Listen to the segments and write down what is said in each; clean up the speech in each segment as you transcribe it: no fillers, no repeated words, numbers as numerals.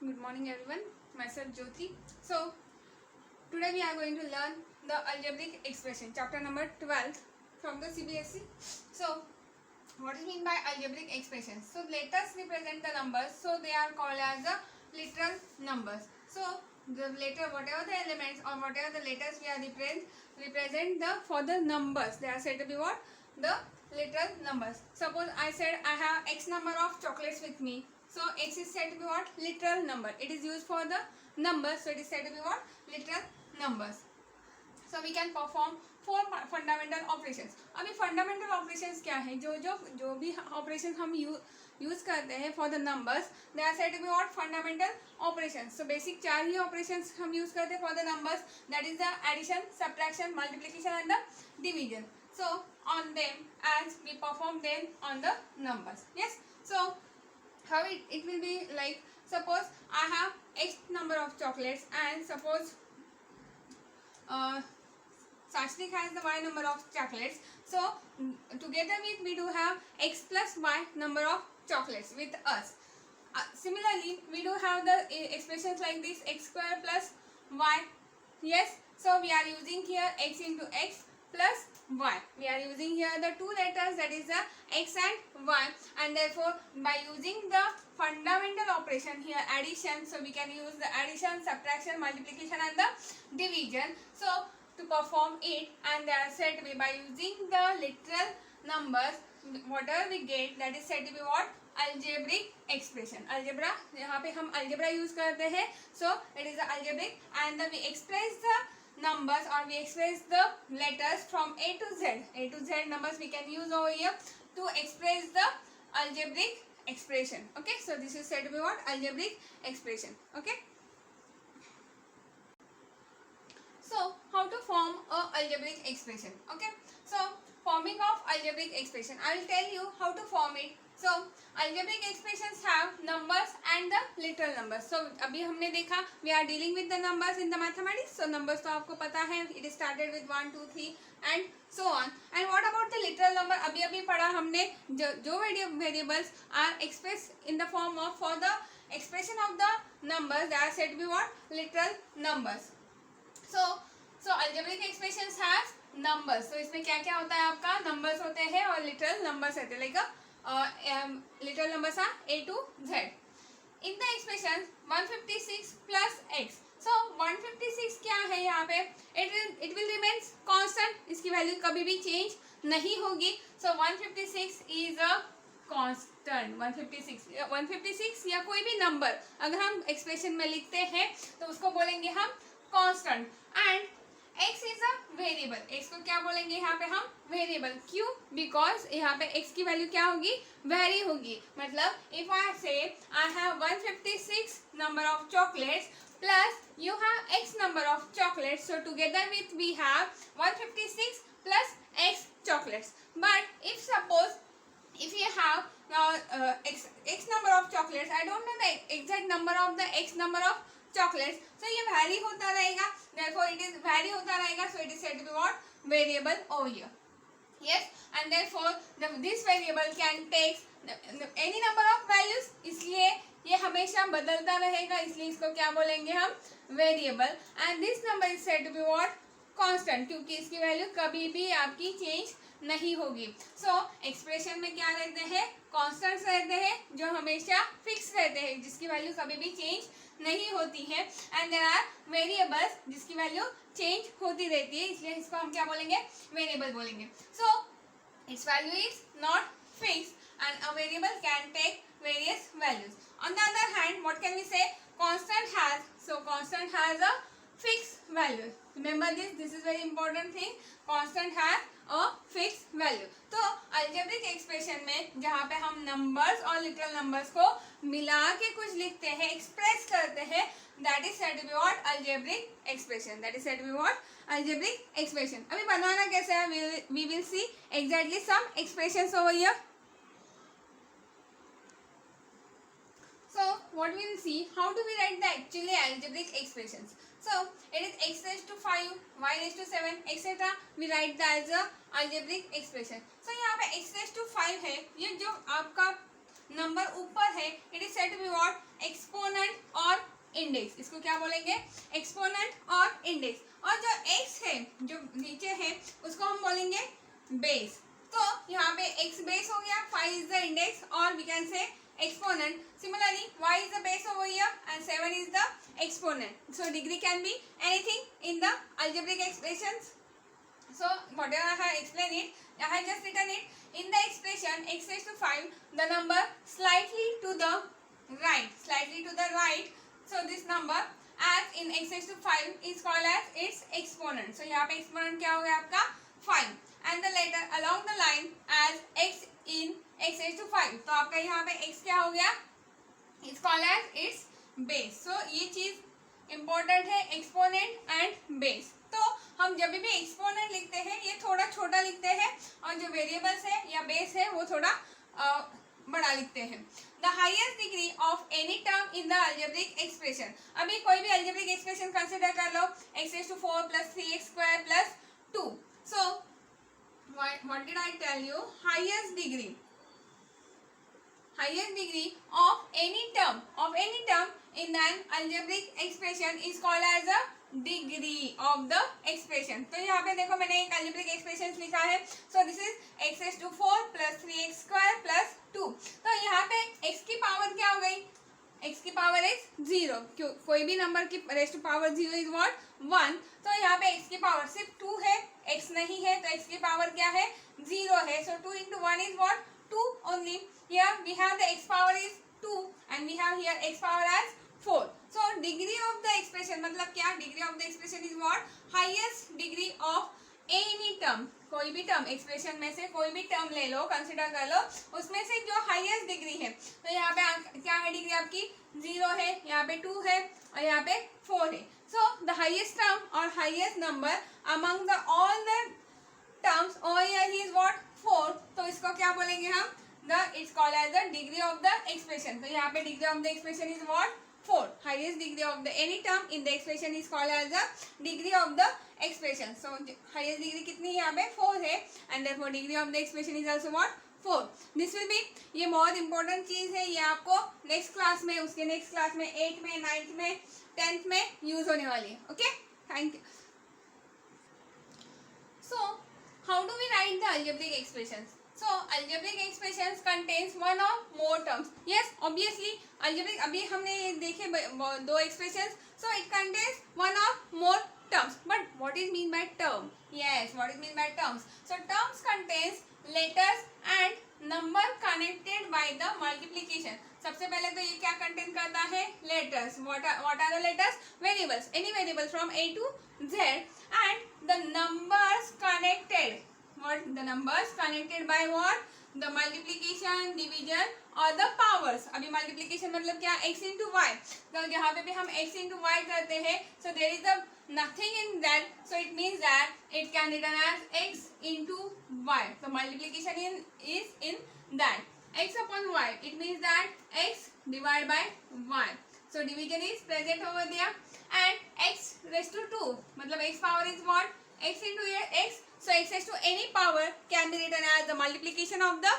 Good morning everyone, myself Jyoti. So today we are going to learn the algebraic expression, chapter number 12 from the CBSE. So what is mean by algebraic expressions? So let us represent the numbers, so they are called as the literal numbers. So the letter, whatever the elements or whatever the letters we are represent the for the numbers, they are said to be what? The literal numbers. Suppose I said I have X number of chocolates with me. So X is said to be what? Literal number. It is used for the numbers, so it is said to be what? Literal numbers. So we can perform four fundamental operations. अभी fundamental operations क्या है? जो भी operation हम use करते हैं for the numbers, they are said to be what? Fundamental operations. So basic चार ही ऑपरेशंस हम यूज करते हैं for the numbers, that is the addition, subtraction, multiplication and the division. So on them as we perform them on the numbers. Yes. So how it will be like, suppose I have X number of chocolates and suppose Sashnik has the Y number of chocolates. So together we do have X plus Y number of chocolates with us. Similarly we do have the expressions like this, X square plus Y. Yes. So we are using here X into X plus Y. We are using here the two letters, that is the X and Y, and therefore by using the fundamental operation here, addition, so we can use the addition, subtraction, multiplication and the division. So to perform it, and they are said to be by using the literal numbers, whatever we get, that is said to be what? Algebraic expression. Algebra, यहाँ पे हम algebra use करते हैं, so it is the algebraic, and then we express the numbers or we express the letters from A to Z. A to Z numbers we can use over here to express the algebraic expression. Okay, so this is said to be what? Algebraic expression. Okay. So how to form a algebraic expression? Okay, so forming of algebraic expression, I will tell you how to form it. So algebraic expressions have numbers and the literal numbers. So अभी हमने देखा we are dealing with the numbers in the mathematics. So numbers तो आपको पता है, it is started with 1 2 3 and so on. And what about the literal number? अभी पढ़ा हमने जो variables are expressed in the form of, for the expression of the numbers, they are said to be what? Literal numbers. So algebraic expressions has numbers. So इसमें क्या क्या होता है आपका? numbers होते हैं और literal numbers रहते हैं. Like literal numbers are A to Z. In the expression 156 plus X. So 156 क्या है यहाँ पे? It will remain constant. इसकी वैल्यू कभी भी चेंज नहीं होगी. So 156 is a constant. 156 या कोई भी नंबर अगर हम एक्सप्रेशन में लिखते हैं तो उसको बोलेंगे हम constant. And x is a variable. x को क्या बोलेंगे यहाँ पे हम? वेरिएबल. क्यों? बिकॉज यहाँ पे x की वैल्यू क्या होगी? वेरी होगी. मतलब if I say I have 156 number of chocolates plus you have x number of chocolates, so together with we have 156 plus x chocolates. But if suppose if you have x number of chocolates, I don't know the exact number of the x number of chocolates, so ये vary होता रहेगा, therefore it is vary होता रहेगा, so it is said to be what? Variable over here. Yes, and therefore this variable can take any number of values, इसलिए ये हमेशा बदलता रहेगा, इसलिए इसको क्या बोलेंगे हम? Variable. And this number is said to be what? Constant, क्योंकि इसकी वैल्यू कभी भी आपकी चेंज नहीं होगी. सो एक्सप्रेशन में क्या रहते हैं? कॉन्स्टेंट्स रहते हैं जो हमेशा फिक्स रहते हैं, जिसकी वैल्यू कभी भी चेंज नहीं होती है. एंड देयर आर वेरिएबल्स जिसकी वैल्यू चेंज होती रहती है, इसलिए इसको हम क्या बोलेंगे? वेरिएबल बोलेंगे. So it's value is not fix and a variable can take various values. On the other hand what can we say? Constant has, so constant has a fixed value. Remember this is very important thing. Constant has a fixed value. तो algebraic expression में जहाँ पे हम numbers और literal numbers को मिला के कुछ लिखते हैं, express करते हैं, that is said to be what? Algebraic expression. That is said to be what? Algebraic expression. अभी बनाना कैसे है? We will see exactly some expressions over here. So what we will see, how do we write the actually algebraic expressions? So it is x raised to 5, y raised to 7, etc. We write that as a algebraic expression. So यहाँ पे x raised to 5 है, ये जो आपका number ऊपर है, it is said to be what? Exponent और index, इसको क्या बोलेंगे, एक्सपोनेंट और इंडेक्स। और जो x है जो नीचे है उसको हम बोलेंगे बेस। तो यहाँ पे x बेस हो गया, 5 इज द इंडेक्स और we can say exponent. Similarly, y is the base over here and 7 is the exponent. So degree can be anything in the algebraic expressions. So whatever I have explained it, I have just written it. In the expression x raised to 5, the number slightly to the right. So this number as in x raised to 5 is called as its exponent. So यहाँ पे exponent क्या हो गया आपका 5 and the letter along the line as x in x raised to 5. तो आपका यहाँ पे x क्या हो गया, it's called as its base. So ये चीज इंपॉर्टेंट है, एक्सपोनेंट एंड बेस। तो हम जब भी एक्सपोनेंट लिखते हैं ये थोड़ा छोटा लिखते हैं और जो वेरिएबल्स है या बेस है वो थोड़ा बड़ा लिखते हैं। The highest degree of any term in the algebraic expression, अभी कोई भी अलजेब्रिक एक्सप्रेशन कंसिडर कर लो, x raised to 4 plus 3x square plus 2. So what did I tell you? Highest degree of any term in an algebraic expression is called as a degree of the expression. तो यहाँ पे देखो मैंने एक algebraic expression लिखा है. So this is x raised to 4 plus 3x square plus 2. तो यहाँ पे x की पावर क्या हो गई, x की पावर is 0. क्यों, कोई भी नंबर की raised to power 0 is what 1. तो यहाँ पे x की पावर सिर्फ 2 है, x नहीं है, तो x की पावर क्या है 0 है. So 2 into 1 is what 2 only. Here we have the x power is 2 and we have here x power as 4. So degree of the expression मतलब क्या, degree of the expression is what highest degree of any term. कोई भी term expression में से कोई भी term ले लो, consider कर लो, उसमें से जो हाईएस्ट डिग्री है. तो यहाँ पे क्या है डिग्री आपकी 0 है, यहाँ पे 2 है और यहाँ पे 4 है. सो द हाईएस्ट टर्म और highest number among the all the terms over here is what 4. तो इसको क्या बोलेंगे हम, the it's called as the degree of the expression. तो यहाँ पे degree of the expression is what 4. Highest degree of the any term in the expression is called as the degree of the expression. So highest degree कितनी है यहाँ पे 4 है and therefore degree of the expression is also what 4. This will be, ये बहुत important चीज है, ये आपको next class में, उसके next class में 8th में 9th में 10th में use होने वाली है. Okay, thank you. So how do we write the algebraic expressions? So algebraic expressions contains one or more terms. Yes, obviously algebraic, अभी हमने देखे दो expressions. So it contains one or more terms. But what is mean by term? Yes, what is mean by terms? So terms contains letters and number connected by the multiplication. सबसे पहले तो ये क्या contain करता है, letters. What are the letters? Variables. Any variable from A to Z and the numbers connected. What the numbers connected by what? The multiplication, division और the powers. अभी multiplication मतलब क्या, x into y. तो यहाँ पे भी हम x into y करते हैं. So there is a nothing in that. So it means that it can written as x into y. So multiplication is in that. X upon y. It means that x divided by y. So division is present over there. And x raised to 2. मतलब x power is what? X into here x. So x raised to any power can be written as the multiplication of the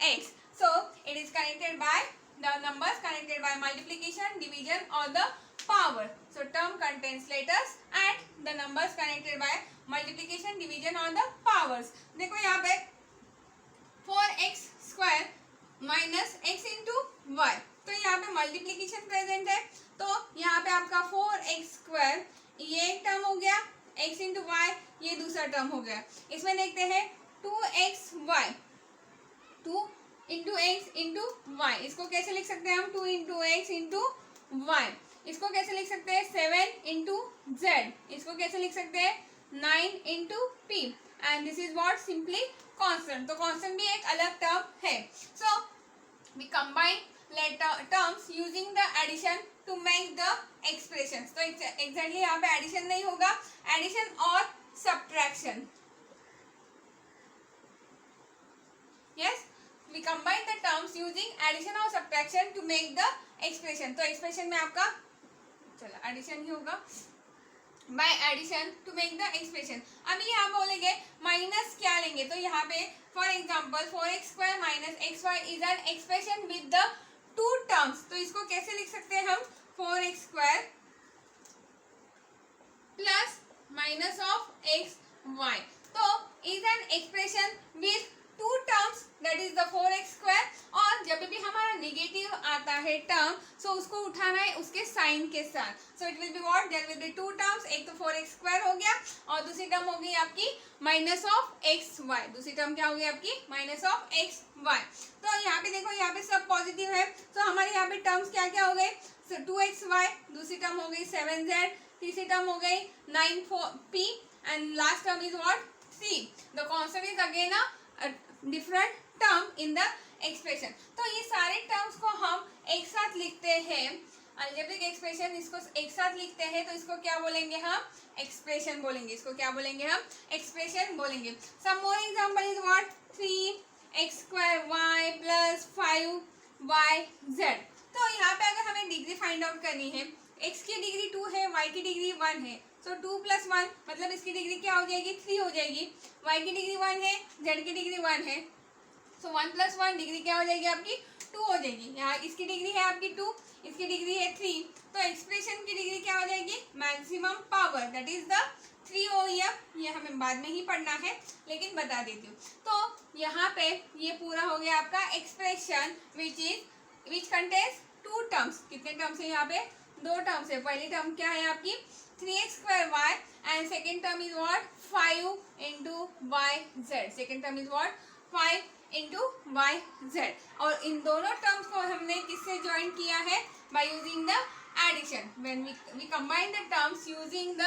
x. So it is connected by the numbers connected by multiplication, division or the power. So term contains letters and the numbers connected by multiplication, division or the powers. देखो यहाँ पे 4x square minus x into y. तो यहाँ पे multiplication present है. तो यहाँ पे आपका 4x square ये एक टर्म हो गया, x into y ये दूसरा टर्म हो गया. इसमें देखते हैं 2xy, 2 into x into y. इसको कैसे लिख सकते हैं हम, 2 into x into y. इसको कैसे लिख सकते हैं, 7 into z. इसको कैसे लिख सकते हैं, 9 into p. And this is what simply constant. तो constant भी एक अलग टर्म है. So we combine letter terms using the addition to make the expressions. तो exactly यहाँ पे addition नहीं होगा, addition और subtraction. Yes, we combine the terms using addition or subtraction to make the expression. तो expression में आपका चलो addition ही होगा, by addition to make the expression. अभी यहाँ बोलेंगे माइनस क्या लेंगे, तो यहाँ पे for example 4x square minus xy is an expression with the two terms. तो इसको कैसे लिख सकते हैं हम, 4x² plus minus of x y, तो is an expression with two terms that is the 4x²। और जब भी हमारा नेगेटिव आता है टर्म, सो उसको उठाना है उसके साइन के साथ, so it will be what, there will be two terms, एक तो 4x² हो गया और दूसरी टर्म हो गई आपकी माइनस ऑफ एक्स वाई, दूसरी टर्म क्या हो गई आपकी माइनस ऑफ एक्स वाई। तो यहाँ पे देखो, यहाँ पे सब पॉजिटिव है, तो हमारे यहाँ पे टर्म्स क्या क्या हो गए, 2xy, दूसरी टर्म हो गई 7z, तीसरी टर्म हो गई 9p and last term is what, c. The constant is again a different term in the expression. तो ये सारे टर्म्स को हम एक साथ लिखते हैं, अलजेब्रिक एक्सप्रेशन, इसको एक साथ लिखते हैं तो इसको क्या बोलेंगे हम, एक्सप्रेशन बोलेंगे, इसको क्या बोलेंगे हम, एक्सप्रेशन बोलेंगे। Some more example is what, 3x² plus 5yz। तो यहाँ पे अगर हमें डिग्री फाइंड आउट करनी है, x की डिग्री 2 है, y की डिग्री 1 है, सो 2 + 1 मतलब इसकी डिग्री क्या हो जाएगी, 3 हो जाएगी। y की डिग्री 1 है, z की डिग्री 1 है, सो 1 + 1 डिग्री क्या हो जाएगी आपकी, 2 हो जाएगी। यहाँ इसकी डिग्री है आपकी 2, इसकी डिग्री है 3, तो एक्सप्रेशन की डिग्री क्या हो जाएगी, maximum power that is the 3 OEF। ये हमें बाद में ही पढ़ना है लेकिन बता देती हूँ। तो यहाँ पे ये पूरा हो गया आपका expression which contains two terms. कितने टर्म्स है यहाँ पे, 2 टर्म्स है। पहली टर्म क्या है आपकी 3x² and second term is what, 5 × yz, second term is what, 5 × yz। और इन दोनों टर्म्स को हमने किससे ज्वाइन किया है, by using the addition, when we combine the terms using the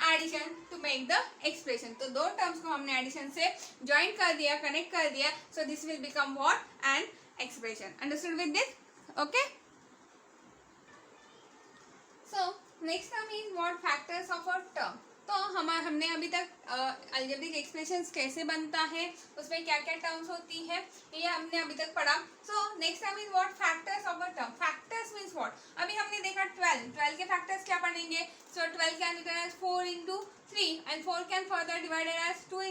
addition to make the expression. तो 2 टर्म्स को हमने एडिशन से ज्वाइन कर दिया, कनेक्ट कर दिया, सो this will become what, an expression. Understood with this, okay. So next term is what, factors of a term. तो हमने अभी तक अलजेब्रिक एक्सप्रेशंस कैसे बनता है, उसमें क्या क्या टर्म्स होती है, ये हमने अभी तक पढ़ा। So next term is what, factors of a term. Factors means what, अभी हमने देखा 12 के फैक्टर्स क्या पढ़ेंगे। So 12 can written as 4 × 3 and 4 can further divided as 2 ×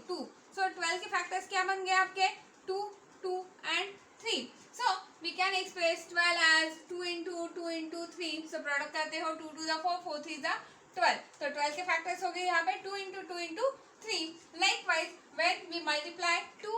2। So 12 के फैक्टर्स क्या बन गए आपके, 2, 2 and 3। So we can express 12 as 2 × 2 × 3। So product करते हो 2 to the 4, 4 3 the 12। तो 12 के फैक्टर्स हो गए यहाँ पे 2 × 2 × 3। Likewise when we multiply 2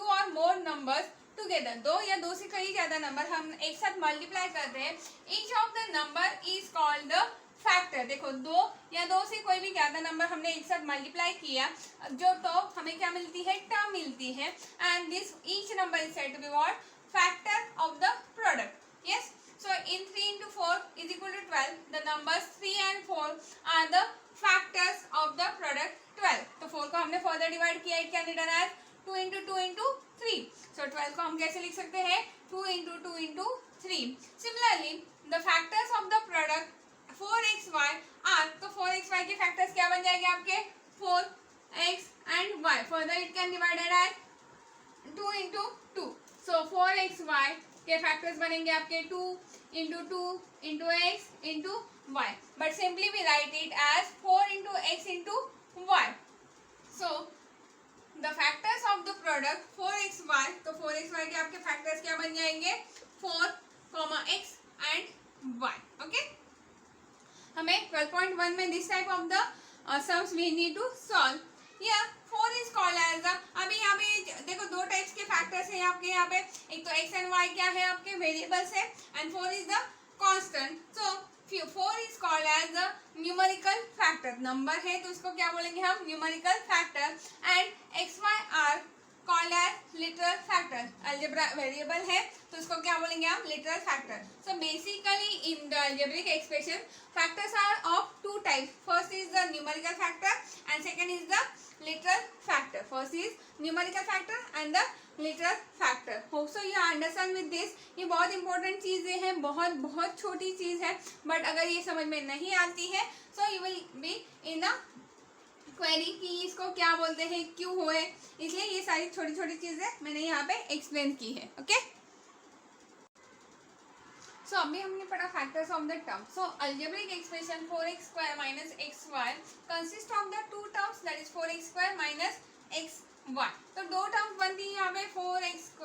or more numbers together, 2 या 2 से कई ज्यादा नंबर हम एक साथ मल्टीप्लाई करते हैं, each of the number is called the factor. देखो 2 या 2 से कोई भी ज्यादा नंबर हमने एक साथ मल्टीप्लाई किया, जो तो हमें क्या मिलती है, टर्म मिलती है, and this each number is said to be what, factor of the product. Yes, so in 3 × 4 = 12, the numbers 3 and 4 are the factors of the product 12। तो 4 को हमने फर्दर डिवाइड किया, it can written as 2 × 2 × 3। So 12 को हम कैसे लिख सकते हैं, 2 × 2 × 3। Similarly the factors of the product 4xy are, तो 4xy के फैक्टर्स क्या बन जाएंगे आपके, 4x and y, further it can divided as 2 × 2। So 4xy के फैक्टर्स बनेंगे आपके 2 × 2 × x × y, but simply we write it as 4 × x × y। So the factors of the product 4xy, तो 4xy के आपके फैक्टर्स क्या बन जाएंगे, 4, x and y। ओके, हमें 12.1 में this type of the sums we need to solve. या 4 is called as the, अभी यहाँ पे देखो 2 टाइप्स के फैक्टर्स हैं आपके यहाँ पे, एक तो x एंड y क्या है आपके वेरिएबल्स है, and 4 is the constant. So 4 is called as the numerical factor, number है तो इसको क्या बोलेंगे हम, numerical factor. And xy are called as literal factor, algebra variable है तो इसको क्या बोलेंगे हम, literal factor. So basically in the algebraic expression factors are of 2 types, first is the numerical factor and second is the literal factor. First is numerical factor and the literal factor. Hope so you understand with this. ये बहुत important चीजें हैं, बहुत बहुत छोटी चीज है, but अगर ये समझ में नहीं आती है so you will be in the query कि इसको क्या बोलते हैं, क्यों हुए, इसलिए ये सारी छोटी छोटी चीजें मैंने यहाँ पे एक्सप्लेन की है। ओके, सो अभी हमने पढ़ा factors of the term. So algebraic expression 4x² - xy consist of the 2 terms that is 4x² - y। तो दो टर्म्स बनती है यहाँ पे 4x²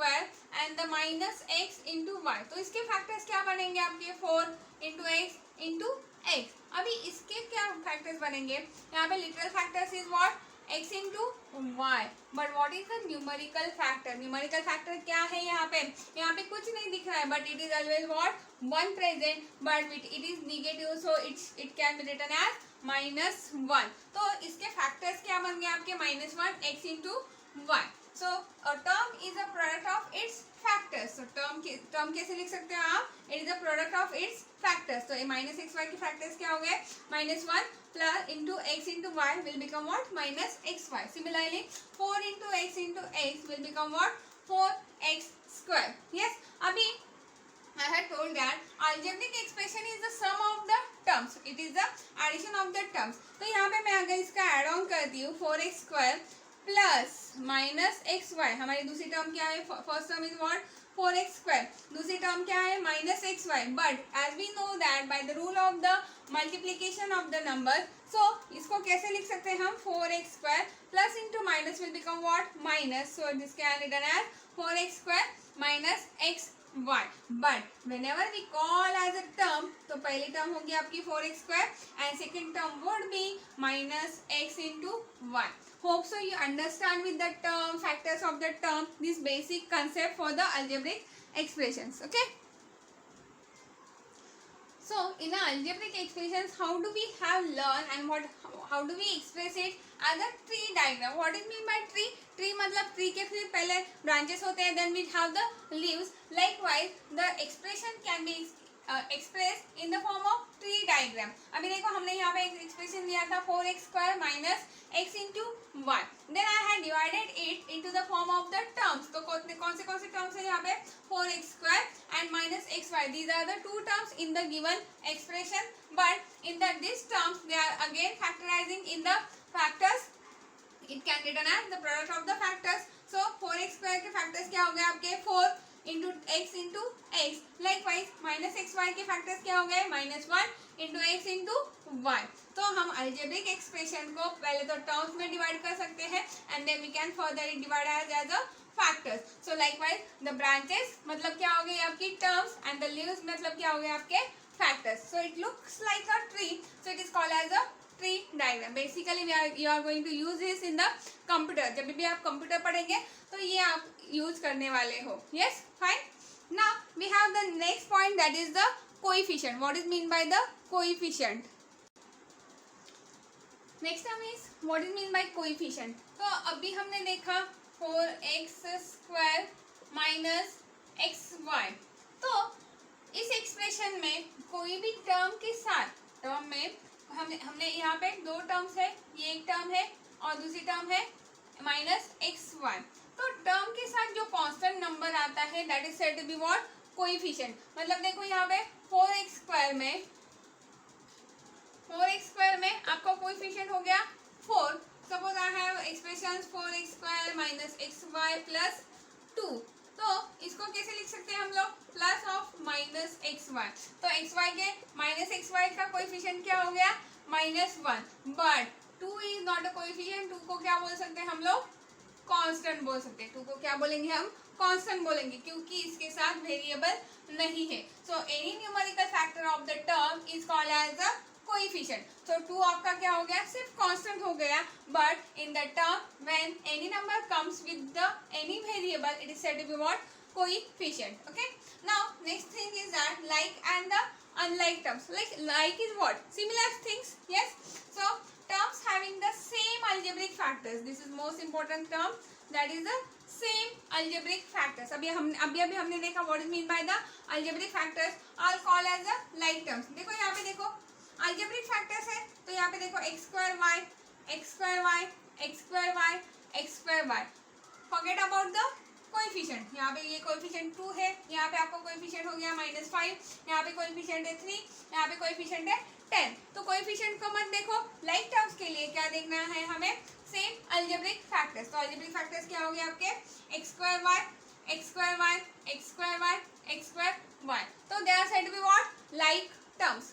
and the -x into y. तो इसके फैक्टर्स क्या बनेंगे आपके 4 इंटू एक्स इंटू एक्स। अभी इसके क्या फैक्टर्स बनेंगे, यहाँ पे literal factors is what x into y, but what is the numerical factor. Numerical factor क्या है यहाँ पे कुछ नहीं दिख रहा है, but it is always what 1 present, but it is negative, so it can be written as -1। तो इसके फैक्टर्स क्या बन गए आपके -1 x into y. So term is a product of its factors. तो टर्म कैसे लिख सकते हो आप, it is a product of its factors. तो -xy के फैक्टर्स क्या हो गए, -1 plus into x into y will become what -xy। Similarly 4 into x into x will become what 4x²। Yes, अभी I had told that algebraic expression is the sum of the terms. It is the addition of the terms. तो यहाँ पे मैं अगर इसका add on करती हूँ 4x² plus -xy, हमारी दूसरी टर्म क्या है, first term is what 4x², दूसरी टर्म क्या है -xy, but as we know that by the rule of the multiplication of the number, so इसको कैसे लिख सकते हैं हम 4x² plus into minus will become what minus, so this can written as 4x² minus x y, but whenever we call as a term, तो पहली term होगी आपकी 4x² and second term would be -x into y. Hope so you understand with the term, factors of the term, this basic concept for the algebraic expressions. Okay, so in the algebraic expressions, how do we have learn and how do we express it as a tree diagram. What is mean by tree? Tree मतलब tree के फिर पहले branches होते हैं, then we have the leaves. Likewise, the expression can be expressed in the form of tree diagram. अभी देखो हमने यहाँ पे एक expression दिया था 4x² minus x into y. Then I had divided it into the form of the terms. तो कौन से terms है यहाँ पे 4x² and minus xy. These are the two terms in the given expression. But in these terms, they are again factorizing in the factors. It can be written as the product of the factors. So 4x² के factors क्या हो गए आपके 4 into x into x. Likewise -xy के factors क्या हो गए -1 into x into y. तो हम अल्जेब्रिक एक्सप्रेशन को पहले तो टर्म्स में डिवाइड कर सकते हैं and then we can further divide as a factors. So likewise the branches मतलब क्या हो गई आपकी टर्म्स एंड द लीव्स मतलब क्या हो गए आपके factors. So it looks like a tree, so it is called as a tree diagram. Basically you are going to use this in the computer. जब भी आप कंप्यूटर पढ़ेंगे तो ये आप यूज करने वाले हो. Yes, fine. Now we have the next point, that is the coefficient. What is mean by the coefficient? Next term is what is mean by coefficient. तो अभी हमने देखा 4x² माइनस xy. तो इस एक्सप्रेशन में कोई भी टर्म के साथ टर्म में हमने यहाँ पे दो टर्म्स है, ये एक टर्म है और दूसरी टर्म है -xy. तो टर्म के साथ जो कांस्टेंट नंबर आता है that is said to be what coefficient. मतलब देखो यहाँ पे 4x² में आपका कोएफिशिएंट हो गया 4. Suppose I have expression 4x² minus xy plus 2. तो इसको कैसे लिख सकते हैं हम लोग, प्लस ऑफ -xy. तो xy के -xy का कोएफिशिएंट क्या हो गया -1. But 2 is not a coefficient. 2 को क्या बोल सकते हैं हम लोग, कांस्टेंट बोल सकते हैं. 2 को क्या बोलेंगे हम, कांस्टेंट बोलेंगे, क्योंकि इसके साथ वेरिएबल नहीं है. So any numerical factor of the term is called as a coefficient. तो 2 आपका क्या हो गया, सिर्फ कांस्टेंट हो गया. But in the term when any number comes with the any variable it is said to be what coefficient. Okay, now next thing is that like and the unlike terms. Like is what, similar things. Yes, so terms having the same algebraic factors, this is most important term, that is the same algebraic factors. अभी हमने देखा what is mean by the algebraic factors are called as the like terms. देखो यहाँ पे देखो algebraic factors है, तो यहाँ पे देखो x² y. Forget about the coefficient. यहाँ पे ये कोएफिशिएंट 2 है, यहाँ पे आपको कोएफिशिएंट हो गया -5, यहाँ पे कोएफिशिएंट है 3, यहाँ पे कोएफिशिएंट है 10. तो कोएफिशिएंट को मत देखो. लाइक टर्म्स के लिए क्या देखना है हमें, सेम अलजेब्रिक फैक्टर्स. तो अलजेब्रिक फैक्टर्स क्या हो गए आपके x²y. तो they are said to be what like terms.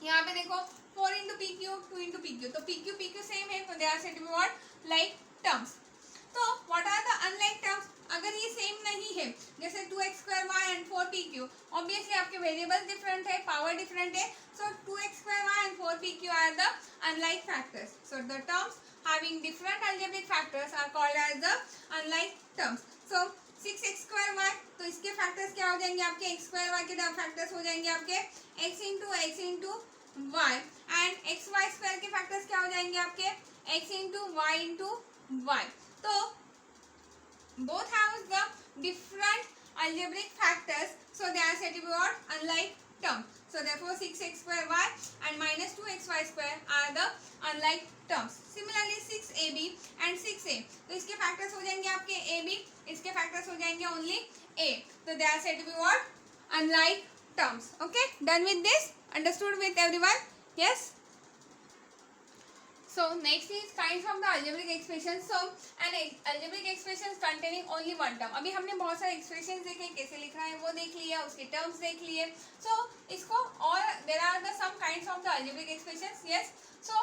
यहाँ पे देखो 4 इंटू PQ 2 इंटू PQ. तो PQ सेम है, तो they are said to be what like terms. तो what are the unlike terms? अगर ये सेम नहीं है, जैसे 2x² y and 4pq, obviously आपके वेरिएबल डिफरेंट है, पावर डिफरेंट है, सो 2x² y and 4pq are the unlike factors. So the terms having different algebraic factors are called as the unlike terms. So 6x² y, तो इसके factors क्या हो जाएंगे आपके? x² y के factors हो जाएंगे आपके x into y, and xy² के फैक्टर्स क्या हो जाएंगे आपके? x into y. तो both have the different algebraic factors, so they are said to be what? Unlike terms. So therefore 6x² y and minus 2xy² are the unlike terms. Similarly 6ab and 6a, तो इसके factors हो जाएंगे आपके ab, इसके factors हो जाएंगे only a, so they are said to be what? Unlike terms. Okay, done with this? Understood with everyone? Yes. So next is kinds of the algebraic expressions. So an algebraic expression containing only one term. अभी हमने बहुत सारे expressions देखे, कैसे लिखना है वो देख लिया, उसके terms देख लिए. So इसको और there are the some kinds of the algebraic expressions. Yes. So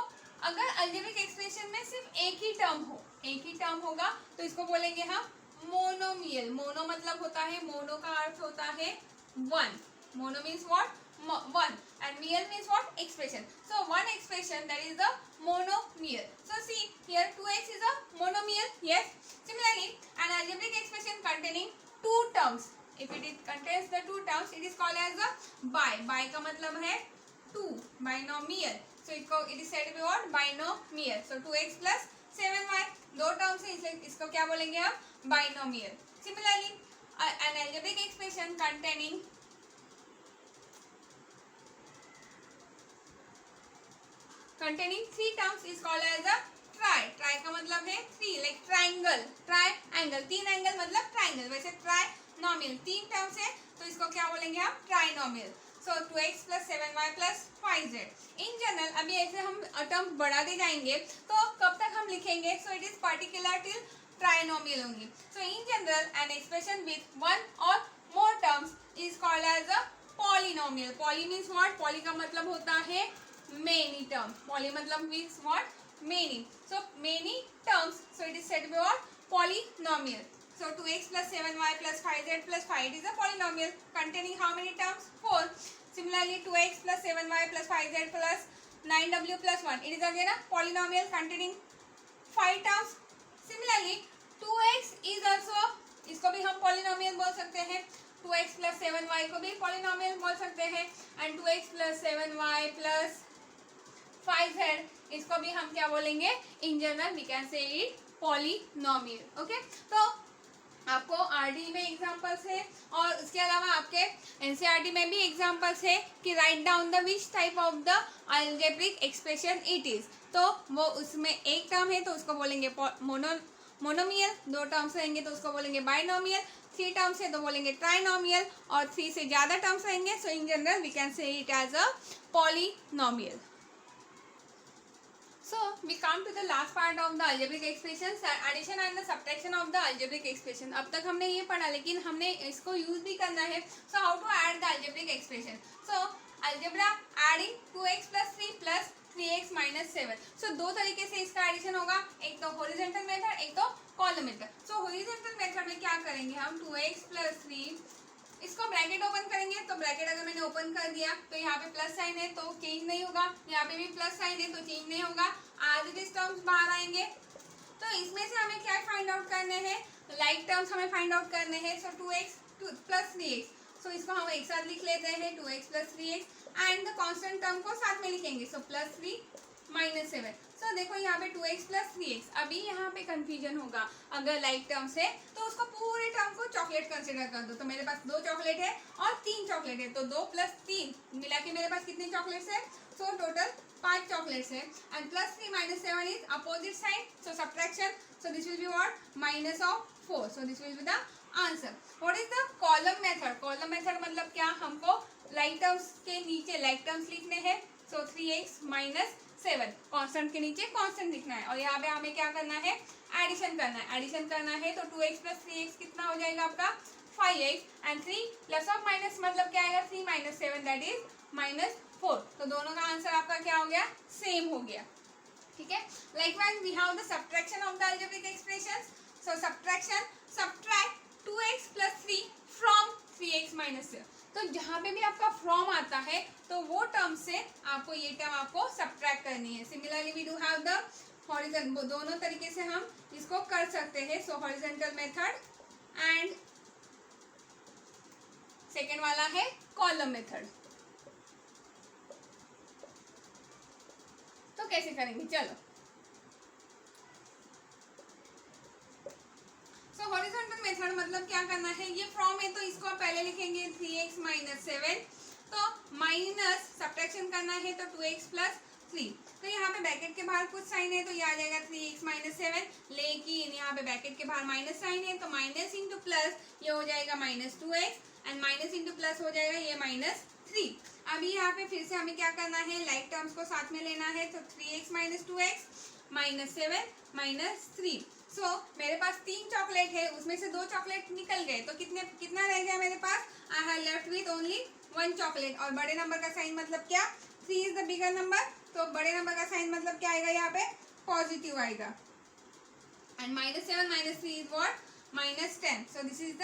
अगर algebraic expression में सिर्फ एक ही term होगा तो इसको बोलेंगे हम monomial. मोनो मतलब होता है, मोनो का अर्थ होता है one. Mono means what? One, and meal means what? Expression. So one expression, that is the monomial. So see here 2x is a monomial. Yes. Similarly an algebraic expression containing two terms, if it contains the two terms, it is called as a bi का मतलब है two, binomial. So it is said to be what? Binomial. So 2x plus 7y, दो terms है इसलिए इसको क्या बोलेंगे हम? Binomial. Similarly an algebraic expression containing three terms is called as a try का मतलब है थ्री, लाइक ट्राइंगल, तीन एंगल मतलब ट्राइंगल. वैसे ट्राइनोमियल तीन टर्म्स है तो इसको क्या बोलेंगे हम? Trinomial. So 2x plus 7y plus 5z. In general अभी ऐसे हम टर्म बढ़ाते जाएंगे तो कब तक हम लिखेंगे? So it is particular till trinomial होंगी. So in general an expression with one or more terms is called as a polynomial. Poly means what? Poly का मतलब होता है many terms. Poly matlab means what? Many. So many terms. So it is said to be what? Polynomial. So 2x plus 7y plus 5z plus 5 is a polynomial containing how many terms? 4. Similarly 2x plus 7y plus 5z plus 9w plus 1. It is again a polynomial containing 5 terms. Similarly 2x is also, इसको भी हम polynomial बोल सकते हैं. 2x plus 7y को भी polynomial बोल सकते हैं. And 2x plus 7y plus 5z, इसको भी हम क्या बोलेंगे? In general we can say it polynomial. Okay, तो आपको आरडी में एग्जांपल्स है और उसके अलावा आपके एनसीईआरटी में भी एग्जांपल्स है कि write down the which type of the algebraic expression it is. तो वो उसमें एक टर्म है तो उसको बोलेंगे मोनोमियल, दो टर्म्स रहेंगे तो उसको बोलेंगे बाइनोमियल, थ्री टर्म्स है तो बोलेंगे ट्राइनोमियल, और थ्री से ज़्यादा टर्म्स रहेंगे so in general we can say it as a polynomial. So we come to the last part of the algebraic expressions, addition and the subtraction of the algebraic expression. अब तक हमने ये पढ़ा लेकिन हमने इसको यूज भी करना है. So how to add the algebraic expression? So algebra adding 2x plus 3 plus 3x minus 7. So दो तरीके से इसका एडिशन होगा, एक तो horizontal method, एक तो column method. So horizontal method में क्या करेंगे हम? 2x plus 3, इसको ब्रैकेट ओपन करेंगे तो ब्रैकेट अगर मैंने ओपन कर दिया तो यहाँ पे प्लस साइन है तो चेंज नहीं होगा, यहाँ पे भी प्लस साइन है तो चेंज नहीं होगा, आज इट टर्म्स बाहर आएंगे. तो इसमें से हमें क्या फाइंड आउट करने हैं? लाइक टर्म्स हमें फाइंड आउट करने हैं. सो 2x प्लस 3x, सो इसको हम एक साथ लिख लेते हैं 2x plus 3x and the constant term को साथ में लिखेंगे. So plus 3 minus 7. सो देखो यहाँ पे 2x प्लस 3x. अभी यहाँ पे कंफ्यूजन होगा, अगर लाइक टर्म्स है तो उसको पूरे टर्म को चॉकलेट कंसिडर कर दो. तो मेरे पास 2 चॉकलेट है और 3 चॉकलेट है तो 2 प्लस 3 मिला के मेरे पास कितने चॉकलेट्स है? सो टोटल 5 चॉकलेट्स है. And plus 3 minus 7 is opposite sign, so subtraction. So this will be what? Minus of 4. So this will be the answer. What is the column method? Column method मतलब क्या? हमको like terms के नीचे like terms लिखने हैं. सो 3x minus 7, constant के नीचे constant लिखना है और यहाँ पे हमें क्या करना है? एडिशन करना है. एडिशन करना है तो 2x प्लस 3x कितना हो जाएगा आपका? 5x and 3 plus of minus मतलब क्या आएगा? 3 माइनस 7 दैट इज माइनस 4. तो दोनों का आंसर आपका क्या हो गया? सेम हो गया. ठीक है. Likewise we have the subtraction of the algebraic expressions. So subtraction, subtract 2x plus 3 from 3x minus 0. तो जहाँ पे भी आपका फ्रॉम आता है तो वो टर्म से आपको ये टर्म आपको सब्ट्रैक्ट करनी है. Similarly we do have the horizontal, दोनों तरीके से हम इसको कर सकते हैं. So horizontal method and second वाला है कॉलम मेथड. तो कैसे करेंगे, चलो. सो हॉरिजॉन्टल मेथड मतलब क्या करना है, ये फ्रॉम है तो इसको आप पहले लिखेंगे 3x माइनस 7. तो माइनस सब्ट्रैक्शन करना है तो 2x प्लस 3. तो यहाँ पे ब्रैकेट के बाहर कुछ साइन है तो ये आ जाएगा 3x माइनस 7. लेकिन यहाँ पे ब्रैकेट के बाहर माइनस साइन है तो माइनस इंटू प्लस ये हो जाएगा minus 2x and minus into plus हो जाएगा ये माइनस 3. अभी यहाँ पे फिर से हमें क्या करना है, लाइक टर्म्स को साथ में लेना है. तो 3x minus 2x minus 7 minus 3. सो मेरे पास 3 चॉकलेट है, उसमें से 2 चॉकलेट निकल गए तो कितना रह गया मेरे पास. I have left with only 1 chocolate. और बड़े नंबर का साइन मतलब क्या, 3 इज द बिगर नंबर. तो बड़े नंबर का साइन मतलब क्या आएगा, यहाँ पे पॉजिटिव आएगा. And minus 7 minus 3 is what, minus 10. So this is the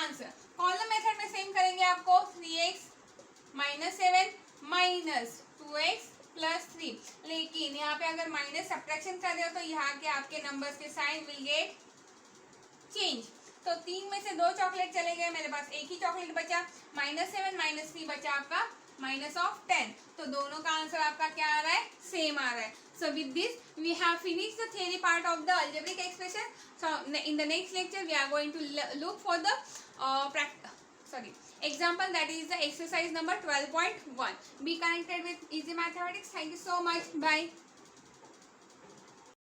answer. Column method में सेम करेंगे आपको. 3x minus 7 minus 2x plus 3. लेकिन यहाँ पे अगर माइनस सब्ट्रैक्शन कर रहे हो तो यहाँ के आपके नंबर्स के साइन विल गेट चेंज. तो 3 में से 2 चॉकलेट चले गए, मेरे पास एक ही चॉकलेट बचा. माइनस 7 माइनस 3 बचा आपका माइनस ऑफ 10. तो दोनों का आंसर आपका क्या आ रहा है, सेम आ रहा है. So with this we have finished the theory part of the algebraic expression. So in the next lecture we are going to look for the example, that is the exercise number 12.1. Be connected with Easy Mathematics. Thank you so much. Bye.